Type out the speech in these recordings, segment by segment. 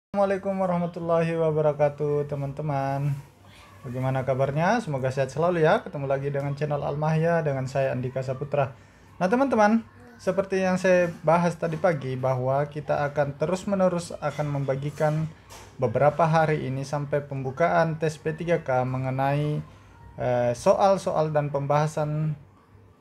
Assalamualaikum warahmatullahi wabarakatuh teman-teman. Bagaimana kabarnya? Semoga sehat selalu ya. Ketemu lagi dengan channel Almahya dengan saya Andika Saputra. Nah teman-teman, seperti yang saya bahas tadi pagi bahwa kita akan terus-menerus akan membagikan beberapa hari ini sampai pembukaan tes P3K mengenai soal-soal dan pembahasan,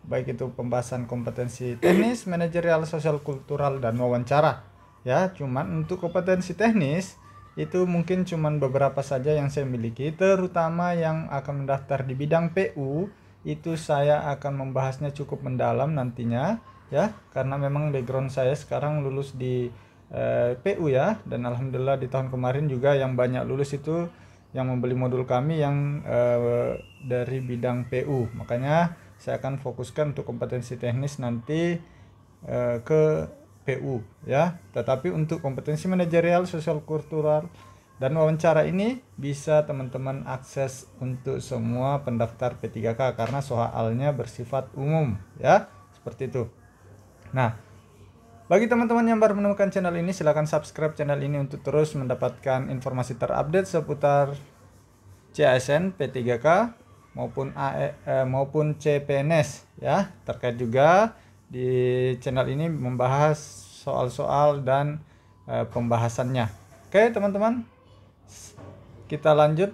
baik itu pembahasan kompetensi teknis, manajerial, sosial, kultural, dan wawancara. Ya, cuman untuk kompetensi teknis itu mungkin cuman beberapa saja yang saya miliki, terutama yang akan mendaftar di bidang PU itu saya akan membahasnya cukup mendalam nantinya ya, karena memang background saya sekarang lulus di PU ya, dan alhamdulillah di tahun kemarin juga yang banyak lulus itu yang membeli modul kami yang dari bidang PU. Makanya saya akan fokuskan untuk kompetensi teknis nanti ke PU ya. Tetapi untuk kompetensi manajerial, sosial, kultural, dan wawancara ini bisa teman-teman akses untuk semua pendaftar P3K karena soalnya bersifat umum ya. Seperti itu. Nah, bagi teman-teman yang baru menemukan channel ini, silahkan subscribe channel ini untuk terus mendapatkan informasi terupdate seputar CASN, P3K maupun maupun CPNS ya. Terkait juga di channel ini membahas soal-soal dan pembahasannya. Oke teman-teman, kita lanjut.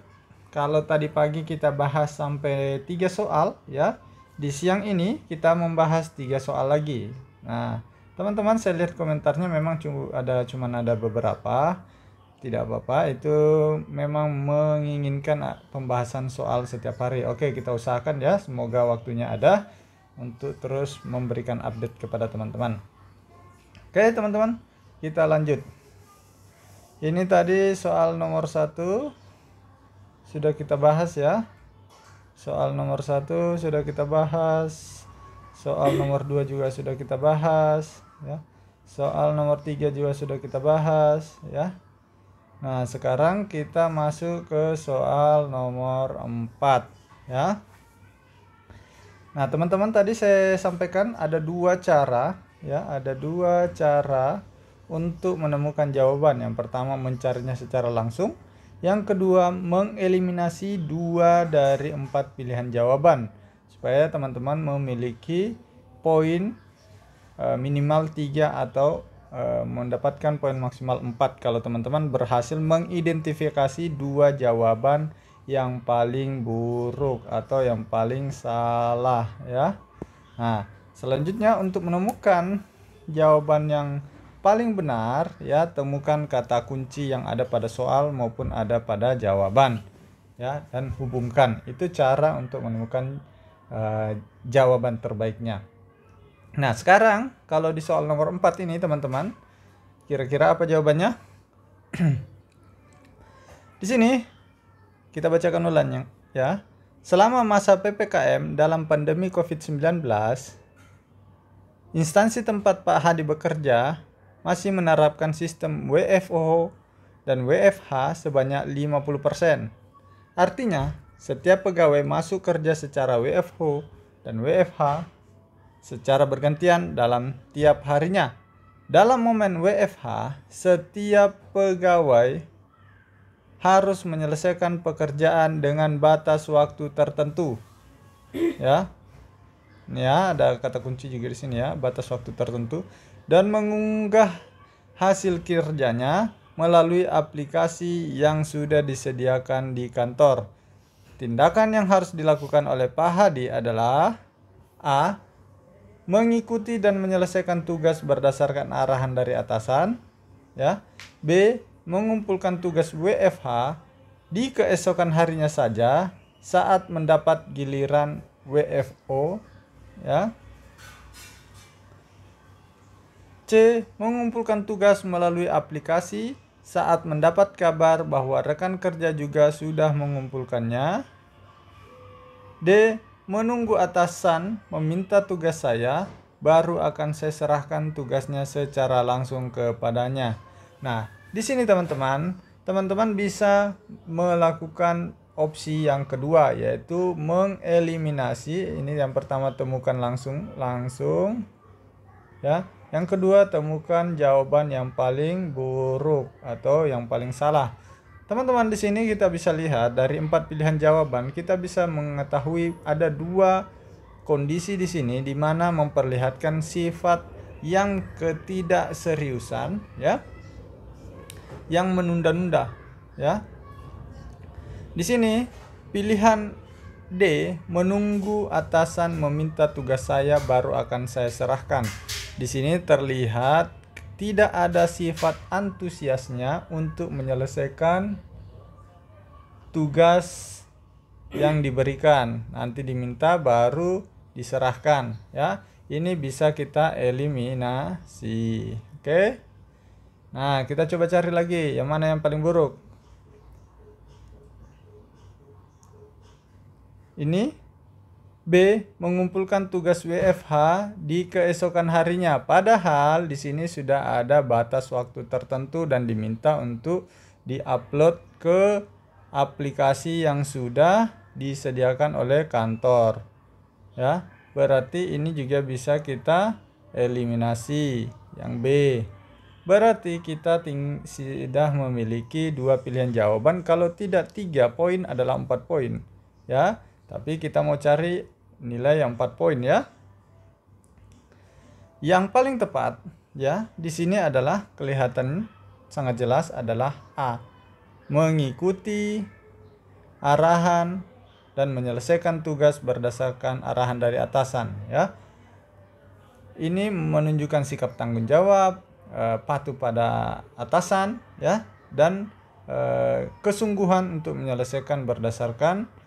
Kalau tadi pagi kita bahas sampai 3 soal ya, di siang ini kita membahas 3 soal lagi. Nah teman-teman, saya lihat komentarnya memang cuman ada beberapa. Tidak apa-apa, itu memang menginginkan pembahasan soal setiap hari. Oke, kita usahakan ya, semoga waktunya ada untuk terus memberikan update kepada teman-teman. Oke teman-teman, kita lanjut. Ini tadi soal nomor 1 sudah kita bahas ya. Soal nomor 1 sudah kita bahas. Soal nomor 2 juga sudah kita bahas ya. Soal nomor 3 juga sudah kita bahas ya. Nah, sekarang kita masuk ke soal nomor 4 ya. Nah, teman-teman, tadi saya sampaikan ada 2 cara ya, ada 2 cara untuk menemukan jawaban. Yang pertama mencarinya secara langsung, yang kedua mengeliminasi 2 dari 4 pilihan jawaban supaya teman-teman memiliki poin minimal 3 atau mendapatkan poin maksimal 4 kalau teman-teman berhasil mengidentifikasi 2 jawaban yang paling buruk atau yang paling salah ya. Nah, selanjutnya untuk menemukan jawaban yang paling benar ya, temukan kata kunci yang ada pada soal maupun ada pada jawaban ya, dan hubungkan. Itu cara untuk menemukan jawaban terbaiknya. Nah, sekarang kalau di soal nomor 4 ini teman-teman, kira-kira apa jawabannya? Di sini kita bacakan ulannya ya. Selama masa PPKM dalam pandemi COVID-19, instansi tempat Pak Hadi bekerja masih menerapkan sistem WFO dan WFH sebanyak 50%. Artinya, setiap pegawai masuk kerja secara WFO dan WFH secara bergantian dalam tiap harinya. Dalam momen WFH, setiap pegawai harus menyelesaikan pekerjaan dengan batas waktu tertentu. Ya. Ya, ada kata kunci juga di sini ya, batas waktu tertentu, dan mengunggah hasil kerjanya melalui aplikasi yang sudah disediakan di kantor. Tindakan yang harus dilakukan oleh Pak Hadi adalah A. Mengikuti dan menyelesaikan tugas berdasarkan arahan dari atasan ya. B. Mengumpulkan tugas WFH di keesokan harinya saja saat mendapat giliran WFO ya. C. Mengumpulkan tugas melalui aplikasi saat mendapat kabar bahwa rekan kerja juga sudah mengumpulkannya. D. Menunggu atasan meminta tugas saya, baru akan saya serahkan tugasnya secara langsung kepadanya. Nah, di sini teman-teman bisa melakukan opsi yang kedua, yaitu mengeliminasi. Ini yang pertama, temukan langsung ya. Yang kedua, temukan jawaban yang paling buruk atau yang paling salah. Teman-teman, di sini kita bisa lihat dari 4 pilihan jawaban, kita bisa mengetahui ada 2 kondisi di sini di mana memperlihatkan sifat yang ketidakseriusan, ya, yang menunda-nunda, ya. Di sini pilihan D, menunggu atasan meminta tugas saya baru akan saya serahkan. Di sini terlihat tidak ada sifat antusiasnya untuk menyelesaikan tugas yang diberikan. Nanti diminta baru diserahkan, ya. Ini bisa kita eliminasi. Oke. Nah, kita coba cari lagi yang mana yang paling buruk. Ini B, mengumpulkan tugas WFH di keesokan harinya. Padahal di sini sudah ada batas waktu tertentu dan diminta untuk diupload ke aplikasi yang sudah disediakan oleh kantor. Ya, berarti ini juga bisa kita eliminasi. Yang B. Berarti kita sudah memiliki 2 pilihan jawaban. Kalau tidak 3 poin adalah 4 poin. Ya. Tapi kita mau cari nilai yang 4 poin, ya. Yang paling tepat, ya, di sini adalah kelihatan sangat jelas adalah A. Mengikuti arahan dan menyelesaikan tugas berdasarkan arahan dari atasan, ya. Ini menunjukkan sikap tanggung jawab, patuh pada atasan, ya, dan kesungguhan untuk menyelesaikan berdasarkan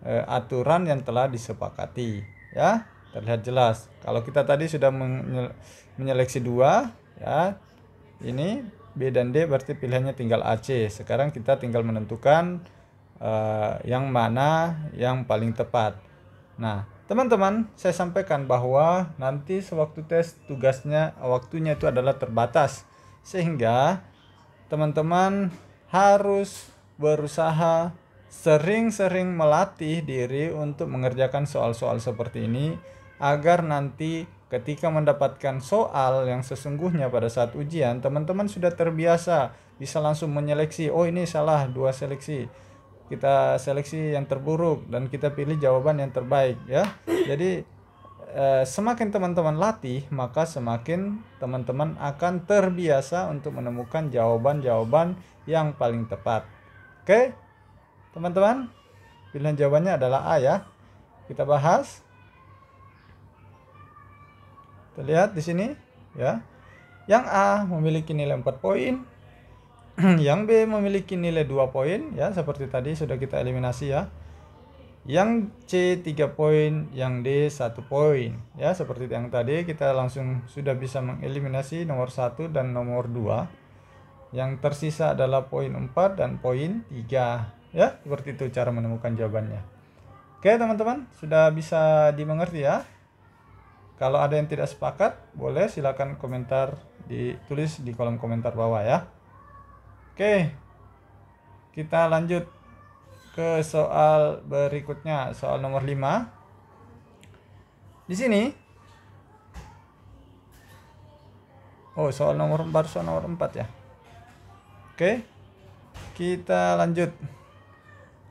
aturan yang telah disepakati, ya. Terlihat jelas. Kalau kita tadi sudah menyeleksi 2, ya, ini B dan D berarti pilihannya tinggal AC. Sekarang kita tinggal menentukan yang mana yang paling tepat. Nah, teman-teman, saya sampaikan bahwa nanti sewaktu tes waktunya itu adalah terbatas, sehingga teman-teman harus berusaha sering-sering melatih diri untuk mengerjakan soal-soal seperti ini, agar nanti ketika mendapatkan soal yang sesungguhnya pada saat ujian, teman-teman sudah terbiasa bisa langsung menyeleksi. Oh, ini salah 2 seleksi, kita seleksi yang terburuk dan kita pilih jawaban yang terbaik, ya. Jadi semakin teman-teman latih, maka semakin teman-teman akan terbiasa untuk menemukan jawaban-jawaban yang paling tepat. Oke, teman-teman, pilihan jawabannya adalah A, ya. Kita bahas. Terlihat di sini, ya. Yang A memiliki nilai 4 poin. Yang B memiliki nilai 2 poin, ya, seperti tadi sudah kita eliminasi, ya. Yang C 3 poin, yang D 1 poin, ya, seperti yang tadi kita langsung sudah bisa mengeliminasi nomor 1 dan nomor 2. Yang tersisa adalah poin 4 dan poin 3, ya. Seperti itu cara menemukan jawabannya. Oke, teman-teman, sudah bisa dimengerti, ya. Kalau ada yang tidak sepakat, boleh silakan ditulis di kolom komentar bawah, ya. Oke, kita lanjut ke soal berikutnya, soal nomor 5. Di sini, soal nomor 4 ya. Oke, kita lanjut.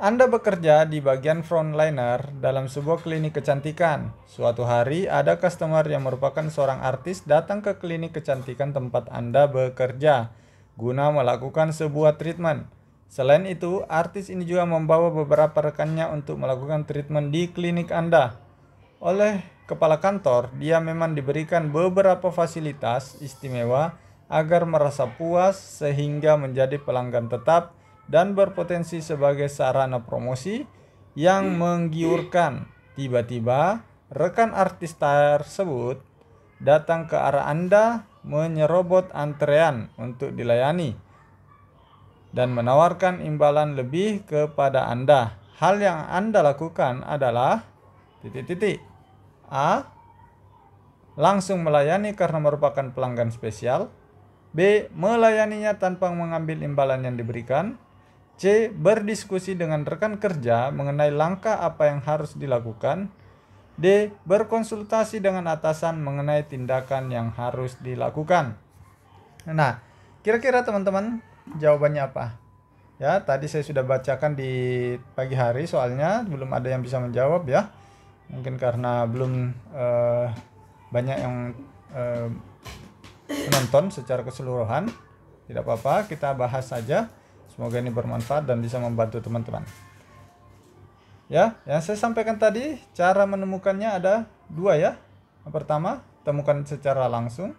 Anda bekerja di bagian frontliner dalam sebuah klinik kecantikan. Suatu hari, ada customer yang merupakan seorang artis datang ke klinik kecantikan tempat Anda bekerja guna melakukan sebuah treatment. Selain itu, artis ini juga membawa beberapa rekannya untuk melakukan treatment di klinik Anda. Oleh kepala kantor, dia memang diberikan beberapa fasilitas istimewa agar merasa puas sehingga menjadi pelanggan tetap dan berpotensi sebagai sarana promosi yang menggiurkan. Tiba-tiba, rekan artis tersebut datang ke arah Anda, menyerobot antrean untuk dilayani dan menawarkan imbalan lebih kepada Anda. Hal yang Anda lakukan adalah A. Langsung melayani karena merupakan pelanggan spesial. B. Melayaninya tanpa mengambil imbalan yang diberikan. C. Berdiskusi dengan rekan kerja mengenai langkah apa yang harus dilakukan. D. Berkonsultasi dengan atasan mengenai tindakan yang harus dilakukan. Nah, kira-kira teman-teman jawabannya apa? Ya, tadi saya sudah bacakan di pagi hari soalnya belum ada yang bisa menjawab ya. Mungkin karena belum banyak yang menonton secara keseluruhan. Tidak apa-apa, kita bahas saja. Semoga ini bermanfaat dan bisa membantu teman-teman. Ya, yang saya sampaikan tadi, cara menemukannya ada 2 ya. Yang pertama, temukan secara langsung.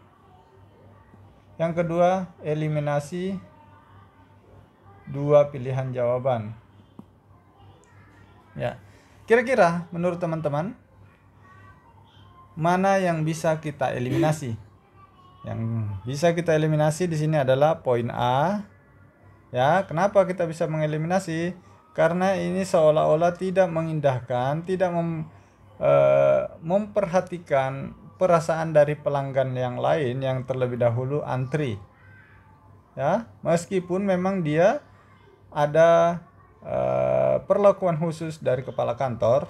Yang kedua, eliminasi 2 pilihan jawaban. Ya. Kira-kira menurut teman-teman mana yang bisa kita eliminasi? Yang bisa kita eliminasi di sini adalah poin A. Ya, kenapa kita bisa mengeliminasi? Karena ini seolah-olah tidak mengindahkan, tidak memperhatikan perasaan dari pelanggan yang lain yang terlebih dahulu antri. Ya, meskipun memang dia ada perlakuan khusus dari kepala kantor,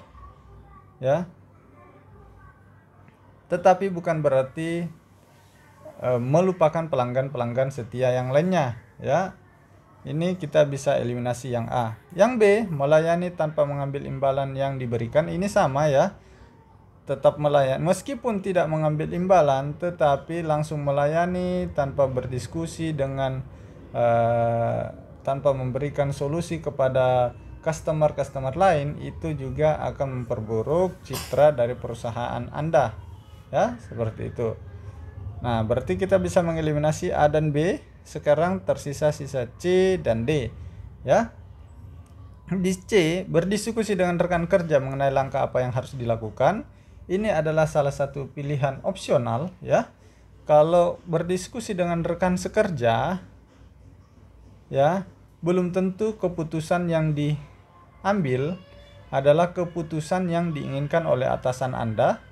ya, tetapi bukan berarti melupakan pelanggan-pelanggan setia yang lainnya, ya. Ini kita bisa eliminasi yang A. Yang B, melayani tanpa mengambil imbalan yang diberikan. Ini sama ya, tetap melayani meskipun tidak mengambil imbalan, tetapi langsung melayani tanpa berdiskusi dengan tanpa memberikan solusi kepada customer lain, itu juga akan memperburuk citra dari perusahaan Anda, ya, seperti itu. Nah, berarti kita bisa mengeliminasi A dan B. Sekarang tersisa sisa C dan D, ya. Di C, berdiskusi dengan rekan kerja mengenai langkah apa yang harus dilakukan. Ini adalah salah satu pilihan opsional, ya. Kalau berdiskusi dengan rekan sekerja, ya, belum tentu keputusan yang diambil adalah keputusan yang diinginkan oleh atasan Anda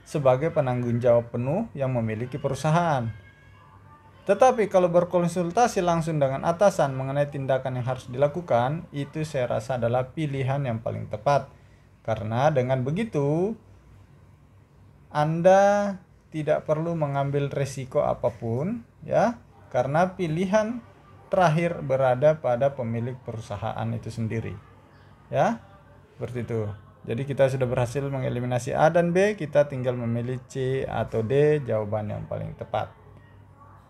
sebagai penanggung jawab penuh yang memiliki perusahaan. Tetapi kalau berkonsultasi langsung dengan atasan mengenai tindakan yang harus dilakukan, itu saya rasa adalah pilihan yang paling tepat. Karena dengan begitu, Anda tidak perlu mengambil resiko apapun, ya, karena pilihan terakhir berada pada pemilik perusahaan itu sendiri, ya, seperti itu. Jadi kita sudah berhasil mengeliminasi A dan B, kita tinggal memilih C atau D, jawaban yang paling tepat.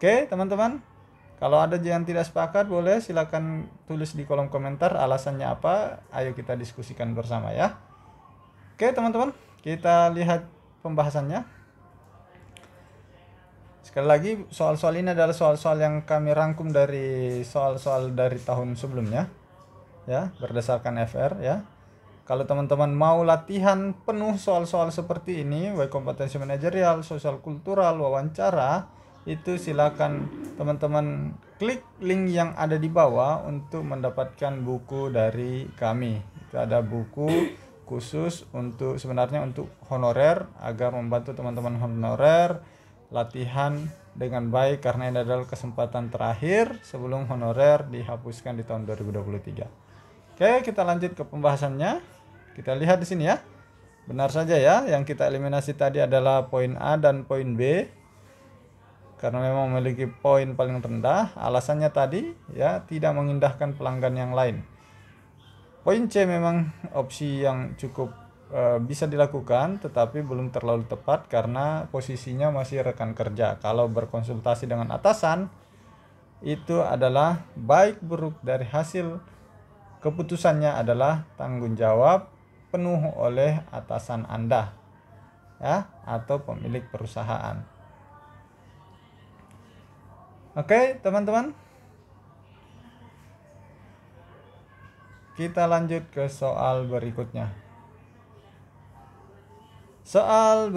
Oke teman-teman, kalau ada yang tidak sepakat boleh silakan tulis di kolom komentar alasannya apa, ayo kita diskusikan bersama ya. Oke teman-teman, kita lihat pembahasannya. Sekali lagi, soal-soal ini adalah soal-soal yang kami rangkum dari soal-soal dari tahun sebelumnya, ya, berdasarkan FR ya. Kalau teman-teman mau latihan penuh soal-soal seperti ini, baik kompetensi manajerial, sosial kultural, wawancara, itu silakan teman-teman klik link yang ada di bawah untuk mendapatkan buku dari kami. Itu ada buku khusus untuk sebenarnya untuk honorer, agar membantu teman-teman honorer latihan dengan baik, karena ini adalah kesempatan terakhir sebelum honorer dihapuskan di tahun 2023. Oke, kita lanjut ke pembahasannya. Kita lihat di sini ya. Benar saja ya, yang kita eliminasi tadi adalah poin A dan poin B. Karena memang memiliki poin paling rendah. Alasannya tadi ya, tidak mengindahkan pelanggan yang lain. Poin C memang opsi yang cukup bisa dilakukan, tetapi belum terlalu tepat karena posisinya masih rekan kerja. Kalau berkonsultasi dengan atasan, itu adalah baik buruk dari hasil keputusannya adalah tanggung jawab penuh oleh atasan Anda, ya, atau pemilik perusahaan. Oke teman-teman, kita lanjut ke soal berikutnya. Soal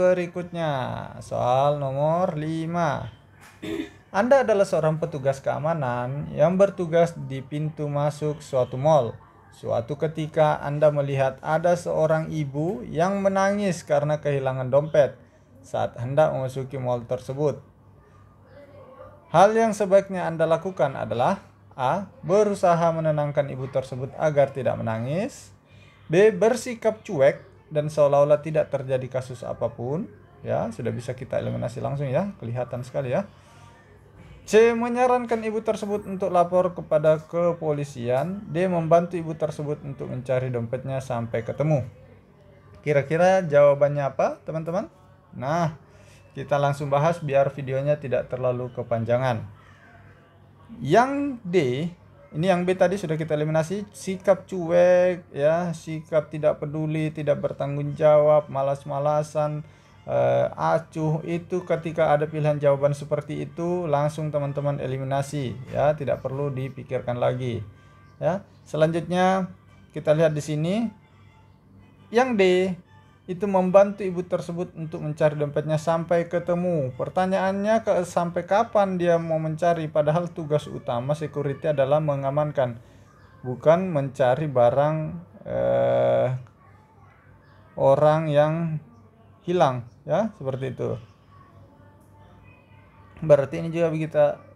nomor 5. Anda adalah seorang petugas keamanan yang bertugas di pintu masuk suatu mal. Suatu ketika Anda melihat ada seorang ibu yang menangis karena kehilangan dompet saat hendak memasuki mal tersebut. Hal yang sebaiknya Anda lakukan adalah A. Berusaha menenangkan ibu tersebut agar tidak menangis. B. Bersikap cuek dan seolah-olah tidak terjadi kasus apapun, ya, sudah bisa kita eliminasi langsung ya, kelihatan sekali ya. C. Menyarankan ibu tersebut untuk lapor kepada kepolisian. D. Membantu ibu tersebut untuk mencari dompetnya sampai ketemu. Kira-kira jawabannya apa, teman-teman? Nah, kita langsung bahas biar videonya tidak terlalu kepanjangan. Yang D, ini yang B tadi sudah kita eliminasi, sikap cuek, ya, sikap tidak peduli, tidak bertanggung jawab, malas-malasan, acuh, itu ketika ada pilihan jawaban seperti itu langsung teman-teman eliminasi ya, tidak perlu dipikirkan lagi ya. Selanjutnya kita lihat di sini yang D itu membantu ibu tersebut untuk mencari dompetnya sampai ketemu. Pertanyaannya sampai kapan dia mau mencari, padahal tugas utama security adalah mengamankan, bukan mencari barang orang yang hilang ya, seperti itu. Berarti ini juga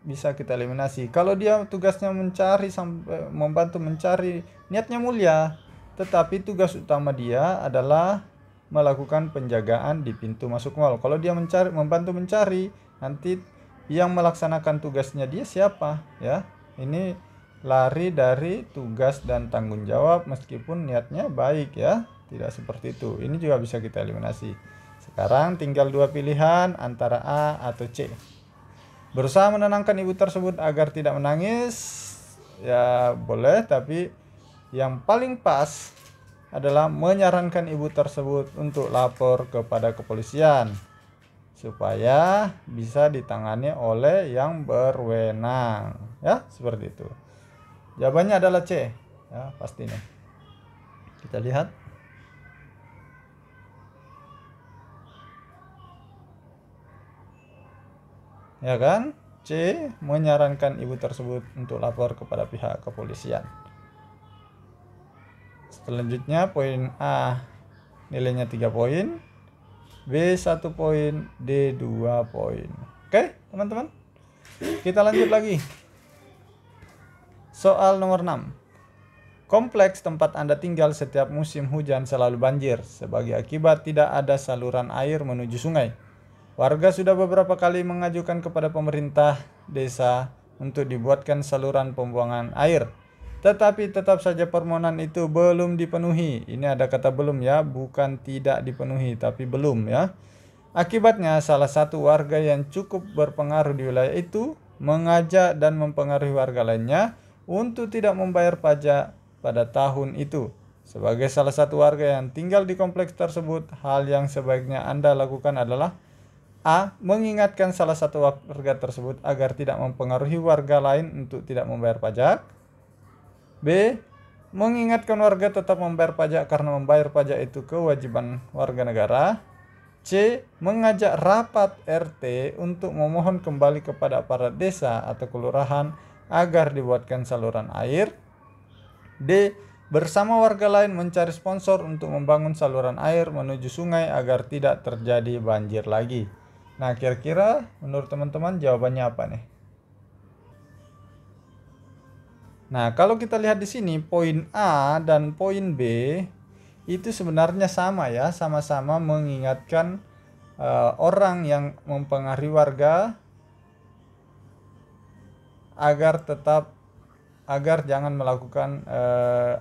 bisa kita eliminasi. Kalau dia tugasnya mencari sampai membantu mencari, niatnya mulia, tetapi tugas utama dia adalah melakukan penjagaan di pintu masuk mal. Kalau dia membantu mencari, nanti yang melaksanakan tugasnya dia siapa ya? Ini lari dari tugas dan tanggung jawab meskipun niatnya baik ya. Tidak seperti itu. Ini juga bisa kita eliminasi. Sekarang tinggal dua pilihan antara A atau C. Berusaha menenangkan ibu tersebut agar tidak menangis, ya boleh, tapi yang paling pas adalah menyarankan ibu tersebut untuk lapor kepada kepolisian supaya bisa ditangani oleh yang berwenang ya, seperti itu. Jawabannya adalah C ya, pastinya. Kita lihat. Ya kan? C. Menyarankan ibu tersebut untuk lapor kepada pihak kepolisian. Selanjutnya poin A nilainya 3 poin, B 1 poin, D 2 poin. Oke teman-teman, kita lanjut lagi. Soal nomor 6. Kompleks tempat Anda tinggal setiap musim hujan selalu banjir sebagai akibat tidak ada saluran air menuju sungai. Warga sudah beberapa kali mengajukan kepada pemerintah desa untuk dibuatkan saluran pembuangan air. Tetapi tetap saja permohonan itu belum dipenuhi. Ini ada kata belum ya, bukan tidak dipenuhi, tapi belum ya. Akibatnya salah satu warga yang cukup berpengaruh di wilayah itu mengajak dan mempengaruhi warga lainnya untuk tidak membayar pajak pada tahun itu. Sebagai salah satu warga yang tinggal di kompleks tersebut, hal yang sebaiknya Anda lakukan adalah A. Mengingatkan salah satu warga tersebut agar tidak mempengaruhi warga lain untuk tidak membayar pajak. B. Mengingatkan warga tetap membayar pajak karena membayar pajak itu kewajiban warga negara. C. Mengajak rapat RT untuk memohon kembali kepada aparat desa atau kelurahan agar dibuatkan saluran air. D. Bersama warga lain mencari sponsor untuk membangun saluran air menuju sungai agar tidak terjadi banjir lagi. Nah, kira-kira menurut teman-teman jawabannya apa nih? Nah, kalau kita lihat di sini poin A dan poin B itu sebenarnya sama ya, sama-sama mengingatkan orang yang mempengaruhi warga agar jangan melakukan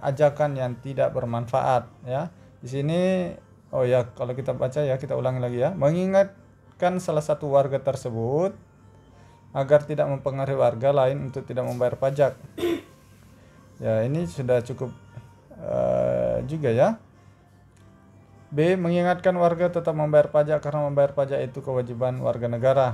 ajakan yang tidak bermanfaat ya. Di sini kalau kita baca ya, kita ulangi lagi ya. Mengingatkan salah satu warga tersebut agar tidak mempengaruhi warga lain untuk tidak membayar pajak. Ya, ini sudah cukup juga ya. B. Mengingatkan warga tetap membayar pajak karena membayar pajak itu kewajiban warga negara.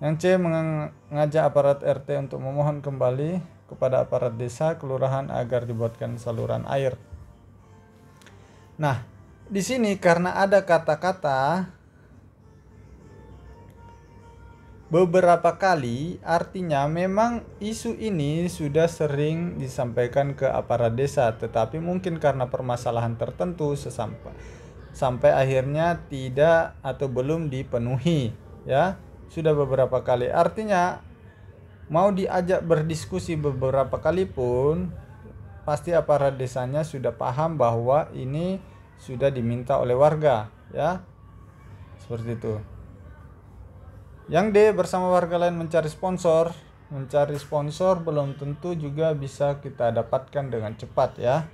Yang C. Mengajak aparat RT untuk memohon kembali kepada aparat desa, kelurahan agar dibuatkan saluran air. Nah, di sini karena ada kata-kata beberapa kali, artinya memang isu ini sudah sering disampaikan ke aparat desa, tetapi mungkin karena permasalahan tertentu sampai akhirnya tidak atau belum dipenuhi ya. Sudah beberapa kali, artinya mau diajak berdiskusi beberapa kali pun pasti aparat desanya sudah paham bahwa ini sudah diminta oleh warga, ya. Seperti itu. Yang D, bersama warga lain mencari sponsor. Mencari sponsor belum tentu juga bisa kita dapatkan dengan cepat, ya.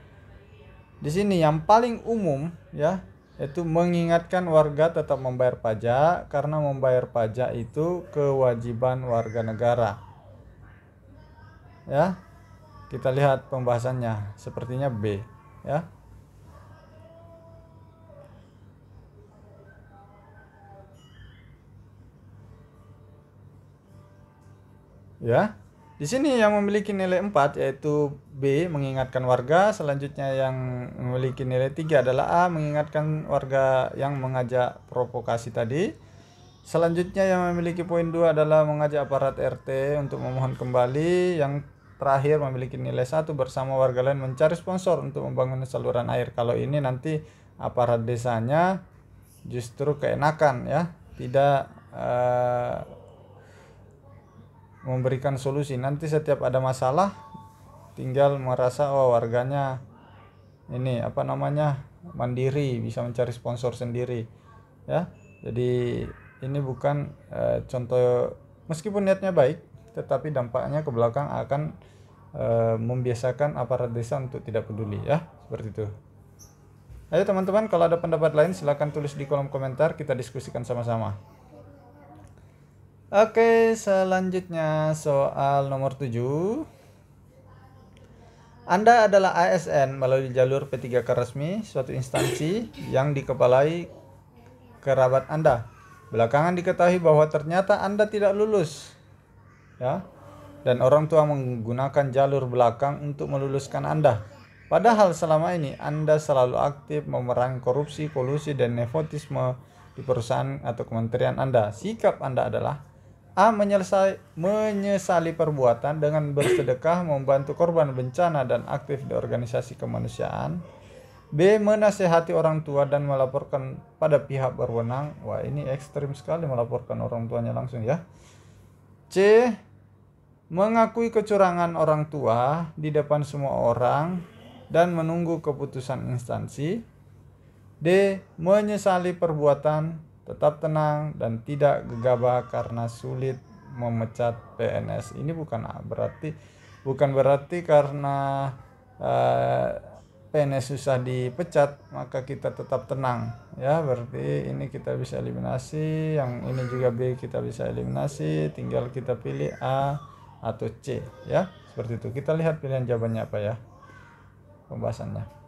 Di sini yang paling umum, ya, yaitu mengingatkan warga tetap membayar pajak, karena membayar pajak itu kewajiban warga negara. Ya. Kita lihat pembahasannya, sepertinya B, ya. Ya. Di sini yang memiliki nilai 4 yaitu B, mengingatkan warga. Selanjutnya yang memiliki nilai 3 adalah A, mengingatkan warga yang mengajak provokasi tadi. Selanjutnya yang memiliki poin 2 adalah mengajak aparat RT untuk memohon kembali. Yang terakhir memiliki nilai 1, bersama warga lain mencari sponsor untuk membangun saluran air. Kalau ini nanti aparat desanya justru keenakan, ya, tidak memberikan solusi. Nanti setiap ada masalah tinggal merasa warganya ini mandiri, bisa mencari sponsor sendiri, ya. Jadi ini bukan contoh, meskipun niatnya baik, tetapi dampaknya ke belakang akan membiasakan aparat desa untuk tidak peduli, ya, seperti itu. Ayo teman-teman, kalau ada pendapat lain silakan tulis di kolom komentar, kita diskusikan sama-sama. Oke, selanjutnya soal nomor 7. Anda adalah ASN melalui jalur P3K resmi, suatu instansi yang dikepalai kerabat Anda. Belakangan diketahui bahwa ternyata Anda tidak lulus, ya, dan orang tua menggunakan jalur belakang untuk meluluskan Anda. Padahal selama ini Anda selalu aktif memerangi korupsi, kolusi, dan nepotisme di perusahaan atau kementerian Anda. Sikap Anda adalah A, menyesali perbuatan dengan bersedekah, membantu korban bencana, dan aktif di organisasi kemanusiaan. B, menasehati orang tua dan melaporkan pada pihak berwenang. Wah, ini ekstrim sekali, melaporkan orang tuanya langsung, ya. C, mengakui kecurangan orang tua di depan semua orang dan menunggu keputusan instansi. D, menyesali perbuatan, tetap tenang dan tidak gegabah karena sulit memecat PNS. Ini bukan berarti karena PNS susah dipecat maka kita tetap tenang, ya. Berarti ini kita bisa eliminasi, yang ini juga B kita bisa eliminasi, tinggal kita pilih A atau C, ya. Seperti itu. Kita lihat pilihan jawabannya apa, ya, pembahasannya.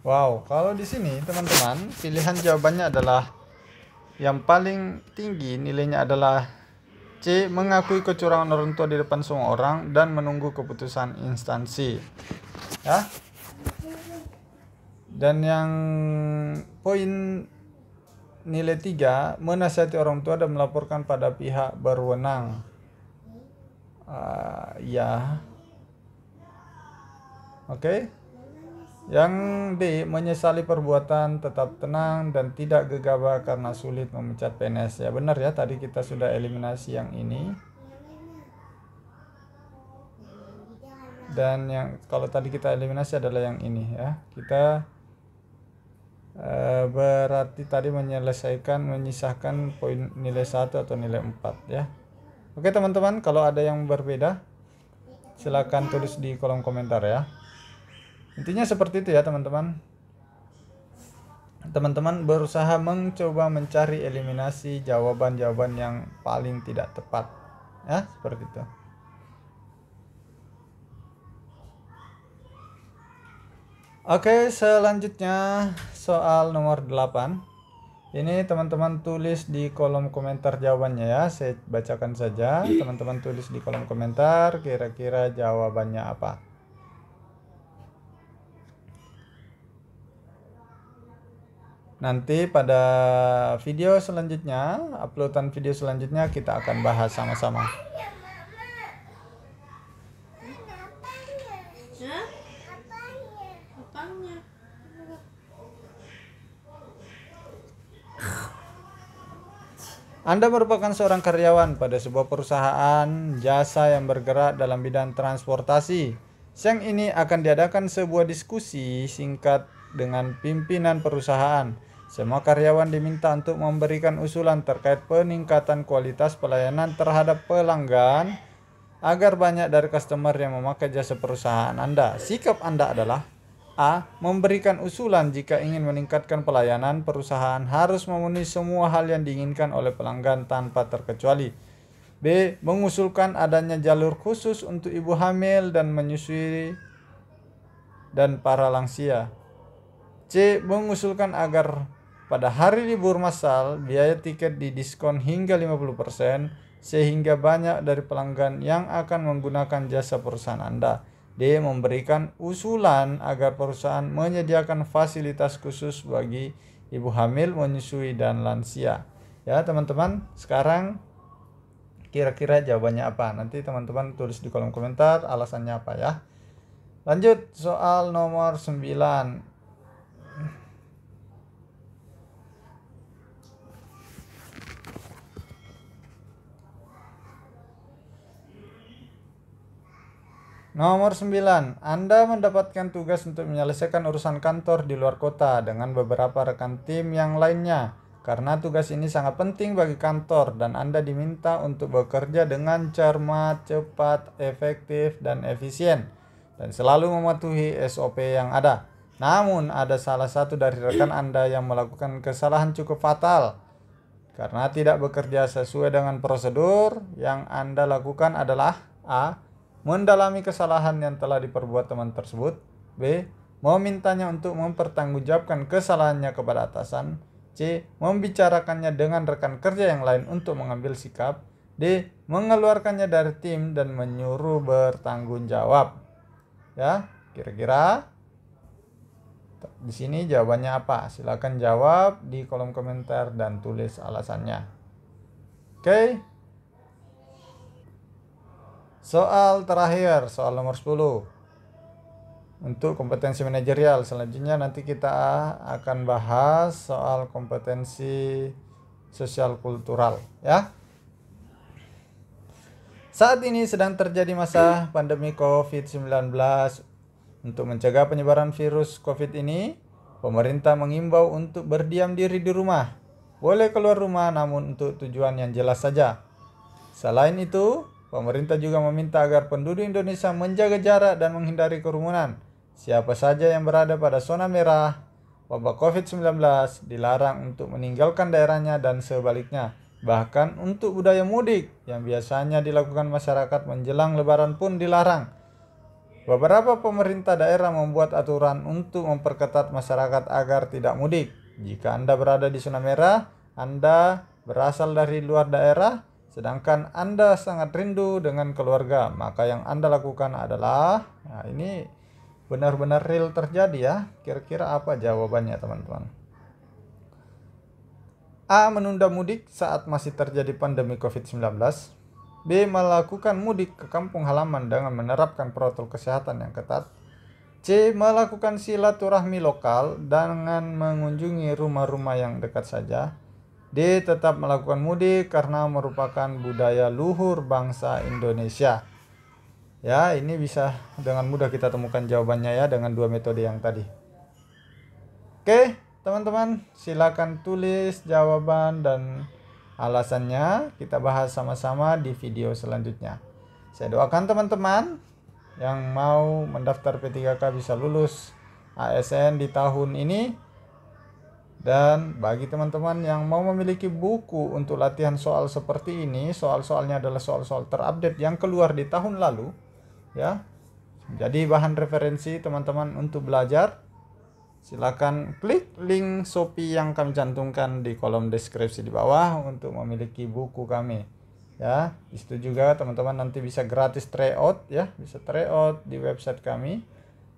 Wow, kalau di sini teman-teman, pilihan jawabannya adalah yang paling tinggi nilainya adalah C, mengakui kecurangan orang tua di depan semua orang dan menunggu keputusan instansi, ya. Dan yang poin nilai 3, menasihati orang tua dan melaporkan pada pihak berwenang. Ya. Oke. Yang D, menyesali perbuatan, tetap tenang dan tidak gegabah karena sulit memecat PNS. Ya, benar, ya, tadi kita sudah eliminasi yang ini. Dan yang kalau tadi kita eliminasi adalah yang ini, ya. Kita berarti tadi menyisahkan poin nilai 1 atau nilai 4, ya. Oke teman-teman, kalau ada yang berbeda silakan tulis di kolom komentar, ya. Intinya seperti itu, ya teman-teman. Teman-teman berusaha mencoba mencari eliminasi jawaban-jawaban yang paling tidak tepat, ya, seperti itu. Oke, selanjutnya soal nomor 8. Ini teman-teman tulis di kolom komentar jawabannya, ya. Saya bacakan saja. Teman-teman tulis di kolom komentar kira-kira jawabannya apa. Nanti pada video selanjutnya, uploadan video selanjutnya kita akan bahas sama-sama. Anda merupakan seorang karyawan pada sebuah perusahaan jasa yang bergerak dalam bidang transportasi. Siang ini akan diadakan sebuah diskusi singkat dengan pimpinan perusahaan. Semua karyawan diminta untuk memberikan usulan terkait peningkatan kualitas pelayanan terhadap pelanggan agar banyak dari customer yang memakai jasa perusahaan Anda. Sikap Anda adalah: A. Memberikan usulan jika ingin meningkatkan pelayanan. Perusahaan harus memenuhi semua hal yang diinginkan oleh pelanggan tanpa terkecuali. B. Mengusulkan adanya jalur khusus untuk ibu hamil dan menyusui dan para lansia. C. Mengusulkan agar pada hari libur massal biaya tiket didiskon hingga 50% sehingga banyak dari pelanggan yang akan menggunakan jasa perusahaan Anda. D. Memberikan usulan agar perusahaan menyediakan fasilitas khusus bagi ibu hamil, menyusui, dan lansia. Ya teman-teman, sekarang kira-kira jawabannya apa? Nanti teman-teman tulis di kolom komentar alasannya apa ya. Lanjut soal nomor 9. Nomor 9. Anda mendapatkan tugas untuk menyelesaikan urusan kantor di luar kota dengan beberapa rekan tim yang lainnya. Karena tugas ini sangat penting bagi kantor dan Anda diminta untuk bekerja dengan cermat, cepat, efektif, dan efisien, dan selalu mematuhi SOP yang ada. Namun ada salah satu dari rekan Anda yang melakukan kesalahan cukup fatal. Karena tidak bekerja sesuai dengan prosedur, yang Anda lakukan adalah: A. Mendalami kesalahan yang telah diperbuat teman tersebut. B. Memintanya untuk mempertanggungjawabkan kesalahannya kepada atasan. C. Membicarakannya dengan rekan kerja yang lain untuk mengambil sikap. D. Mengeluarkannya dari tim dan menyuruh bertanggung jawab. Ya, kira-kira di sini jawabannya apa? Silakan jawab di kolom komentar dan tulis alasannya. Oke. Soal terakhir, soal nomor 10. Untuk kompetensi manajerial, selanjutnya nanti kita akan bahas soal kompetensi sosial kultural ya. Saat ini sedang terjadi masa pandemi COVID-19. Untuk mencegah penyebaran virus COVID ini, pemerintah mengimbau untuk berdiam diri di rumah. Boleh keluar rumah namun untuk tujuan yang jelas saja. Selain itu, pemerintah juga meminta agar penduduk Indonesia menjaga jarak dan menghindari kerumunan. Siapa saja yang berada pada zona merah wabah COVID-19 dilarang untuk meninggalkan daerahnya dan sebaliknya. Bahkan untuk budaya mudik yang biasanya dilakukan masyarakat menjelang Lebaran pun dilarang. Beberapa pemerintah daerah membuat aturan untuk memperketat masyarakat agar tidak mudik. Jika Anda berada di zona merah, Anda berasal dari luar daerah, sedangkan Anda sangat rindu dengan keluarga, maka yang Anda lakukan adalah, nah ini benar-benar real terjadi ya. Kira-kira apa jawabannya teman-teman? A. Menunda mudik saat masih terjadi pandemi COVID-19. B. Melakukan mudik ke kampung halaman dengan menerapkan protokol kesehatan yang ketat. C. Melakukan silaturahmi lokal dengan mengunjungi rumah-rumah yang dekat saja. D. Tetap melakukan mudik karena merupakan budaya luhur bangsa Indonesia. Ya, ini bisa dengan mudah kita temukan jawabannya ya dengan dua metode yang tadi. Oke, teman-teman, silakan tulis jawaban dan alasannya. Kita bahas sama-sama di video selanjutnya. Saya doakan teman-teman yang mau mendaftar P3K bisa lulus ASN di tahun ini. Dan bagi teman-teman yang mau memiliki buku untuk latihan soal seperti ini, soal-soalnya adalah soal-soal terupdate yang keluar di tahun lalu ya. Jadi bahan referensi teman-teman untuk belajar. Silakan klik link Shopee yang kami cantumkan di kolom deskripsi di bawah untuk memiliki buku kami. Ya, di situ juga teman-teman nanti bisa gratis tryout ya, bisa tryout di website kami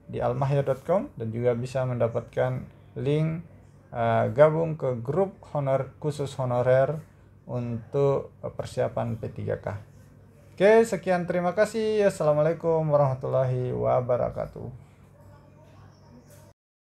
di almahya.com dan juga bisa mendapatkan link gabung ke grup khusus honorer untuk persiapan P3K. Oke, sekian, terima kasih. Assalamualaikum warahmatullahi wabarakatuh.